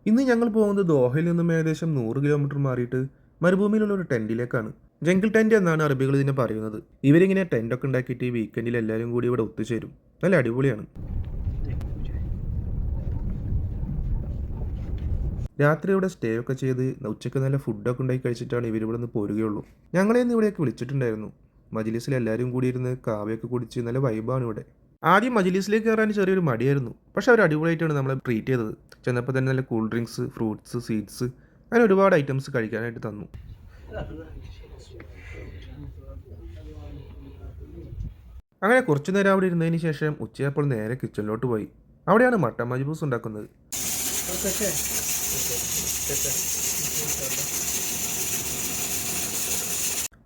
ഇന്ന് ഞങ്ങൾ പോകുന്നത് ദോഹയിൽ നിന്നും ഏകദേശം 100 കിലോമീറ്റർ മാറിയിട്ട് മരുഭൂമിയിലുള്ള ഒരു ടെൻറ്റിലേക്കാണ്. ജംഗിൾ ടെൻറ്റ് എന്നാണ് അറബികൾ ഇതിനെ പറയുന്നത്. ഇവരിങ്ങനെ ടെൻറ്റൊക്കെ ഉണ്ടാക്കിയിട്ട് ഈ വീക്കെൻഡിൽ എല്ലാവരും കൂടി ഇവിടെ ഒത്തുചേരും. നല്ല അടിപൊളിയാണ്. രാത്രി ഇവിടെ സ്റ്റേ ഒക്കെ ചെയ്ത് ഉച്ചയ്ക്ക് നല്ല ഫുഡൊക്കെ ഉണ്ടാക്കി കഴിച്ചിട്ടാണ് ഇവരിവിടെ നിന്ന് പോരുകയുള്ളൂ. ഞങ്ങളെ ഇന്ന് ഇവിടെയൊക്കെ വിളിച്ചിട്ടുണ്ടായിരുന്നു. മജ്ലിസിൽ എല്ലാവരും കൂടി ഇരുന്ന് കാവ്യൊക്കെ കുടിച്ച് നല്ല വൈബാണ് ഇവിടെ. ആദ്യം മജ്ലിസിലേക്ക് കയറാൻ ചെറിയൊരു മടിയായിരുന്നു. പക്ഷെ അവർ അടിപൊളിയായിട്ടാണ് നമ്മളെ ട്രീറ്റ് ചെയ്തത്. ചെന്നപ്പോൾ തന്നെ നല്ല കൂൾ ഡ്രിങ്ക്സ്, ഫ്രൂട്ട്സ്, സ്വീറ്റ്സ് അങ്ങനെ ഒരുപാട് ഐറ്റംസ് കഴിക്കാനായിട്ട് തന്നു. അങ്ങനെ കുറച്ചു നേരം അവിടെ ഇരുന്നതിന് ശേഷം ഉച്ചയപ്പോൾ നേരെ കിച്ചണിലോട്ട് പോയി. അവിടെയാണ് മട്ടൻ മജ്ബൂസ് ഉണ്ടാക്കുന്നത്.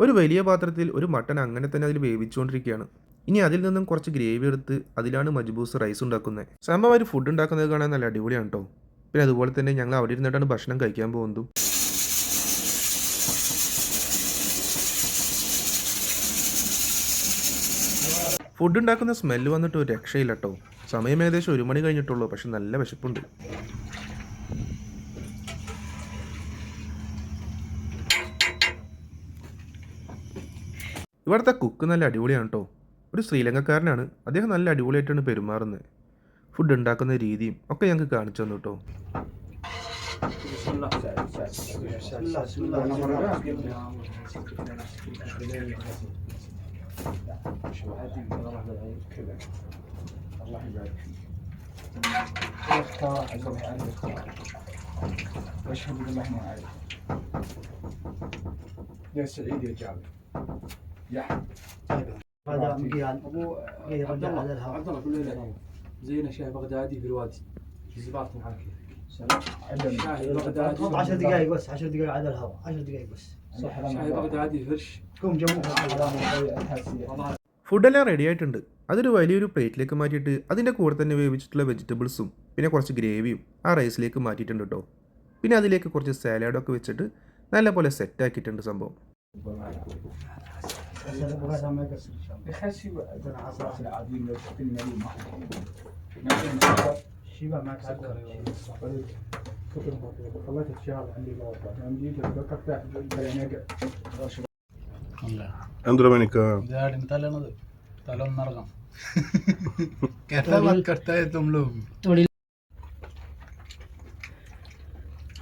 ഒരു വലിയ പാത്രത്തിൽ ഒരു മട്ടൻ അങ്ങനെ തന്നെ അതിൽ വേവിച്ചുകൊണ്ടിരിക്കുകയാണ്. ഇനി അതിൽ നിന്നും കുറച്ച് ഗ്രേവി എടുത്ത് അതിലാണ് മജ്ബൂസ് റൈസ് ഉണ്ടാക്കുന്നത്. സംഭവം ഒരു ഫുഡ് ഉണ്ടാക്കുന്നത് കാണാൻ നല്ല അടിപൊളിയാണ് കേട്ടോ. പിന്നെ അതുപോലെ തന്നെ ഞങ്ങൾ അവിടെ ഇരുന്നിട്ടാണ് ഭക്ഷണം കഴിക്കാൻ പോകുന്നത്. ഫുഡ് ഉണ്ടാക്കുന്ന സ്മെല്ല് വന്നിട്ട് ഒരു രക്ഷയില്ല കേട്ടോ. സമയം ഏകദേശം 1 മണി കഴിഞ്ഞിട്ടുള്ളൂ. പക്ഷെ നല്ല വിശപ്പുണ്ട്. ഇവിടുത്തെ കുക്ക് നല്ല അടിപൊളിയാണ് കേട്ടോ. ഒരു ശ്രീലങ്കക്കാരനാണ്. അദ്ദേഹം നല്ല അടിപൊളിയായിട്ടാണ് പെരുമാറുന്നത്. ഫുഡ് ഉണ്ടാക്കുന്ന രീതിയും ഒക്കെ ഞങ്ങൾക്ക് കാണിച്ചു തന്നു കേട്ടോ. هذا مقيال يرجع على الهواء. عبد الله كل ليله زينا شاي بغدادي في الوادي في زباط الحركه. شاي بغدادي 10 دقائق بس، 10 دقائق على الهواء، 10 دقائق بس. شاي بغدادي فرش. قوم جموع. ഫുഡെല്ലാം റെഡി ആയിട്ടുണ്ട്. അതൊരു വലിയൊരു പ്ലേറ്റിലേക്ക് മാറ്റിയിട്ട് അതിൻ്റെ കൂടെ തന്നെ വേവിച്ചിട്ടുള്ള വെജിറ്റബിൾസും പിന്നെ കുറച്ച് ഗ്രേവിയും ആ റൈസിലേക്ക് മാറ്റിയിട്ടുണ്ട് കേട്ടോ. പിന്നെ അതിലേക്ക് കുറച്ച് സാലഡൊക്കെ വെച്ചിട്ട് നല്ല പോലെ സെറ്റാക്കിയിട്ടുണ്ട് സംഭവം.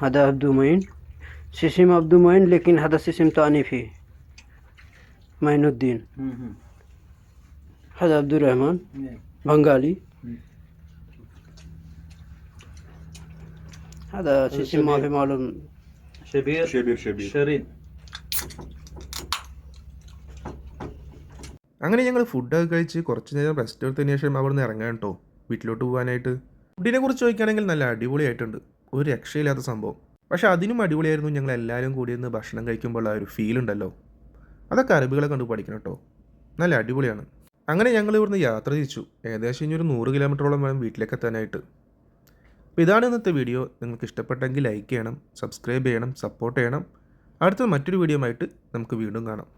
هذا عبد معين، سيسم عبد معين लेकिन هذا سيسم ثاني فيه معين الدين. هذا عبد الرحمن بنغالي. هذا سيسم ما في معلوم. شبير شيرين. അങ്ങനെ ഞങ്ങൾ ഫുഡൊക്കെ കഴിച്ച് കുറച്ച് നേരം റെസ്റ്റ് എടുത്തതിന് ശേഷം അവിടെ നിന്ന് ഇറങ്ങാൻ കേട്ടോ വീട്ടിലോട്ട് പോകാനായിട്ട്. ഫുഡിനെ കുറിച്ച് ചോദിക്കുകയാണെങ്കിൽ നല്ല അടിപൊളിയായിട്ടുണ്ട്. ഒരു രക്ഷയില്ലാത്ത സംഭവം. പക്ഷെ അതിനും അടിപൊളിയായിരുന്നു ഞങ്ങൾ എല്ലാവരും കൂടി നിന്ന് ഭക്ഷണം കഴിക്കുമ്പോൾ ആ ഒരു ഫീൽ ഉണ്ടല്ലോ. അതൊക്കെ അറബികളെ കണ്ടു പഠിക്കണം കേട്ടോ. നല്ല അടിപൊളിയാണ്. അങ്ങനെ ഞങ്ങൾ ഇവിടുന്ന് യാത്ര തിരിച്ചു. ഏകദേശം ഇനി ഒരു 100 കിലോമീറ്ററോളം വേണം വീട്ടിലേക്ക് എത്താനായിട്ട്. അപ്പോൾ ഇതാണ് ഇന്നത്തെ വീഡിയോ. നിങ്ങൾക്ക് ഇഷ്ടപ്പെട്ടെങ്കിൽ ലൈക്ക് ചെയ്യണം, സബ്സ്ക്രൈബ് ചെയ്യണം, സപ്പോർട്ട് ചെയ്യണം. അടുത്ത മറ്റൊരു വീഡിയോ ആയിട്ട് നമുക്ക് വീണ്ടും കാണാം.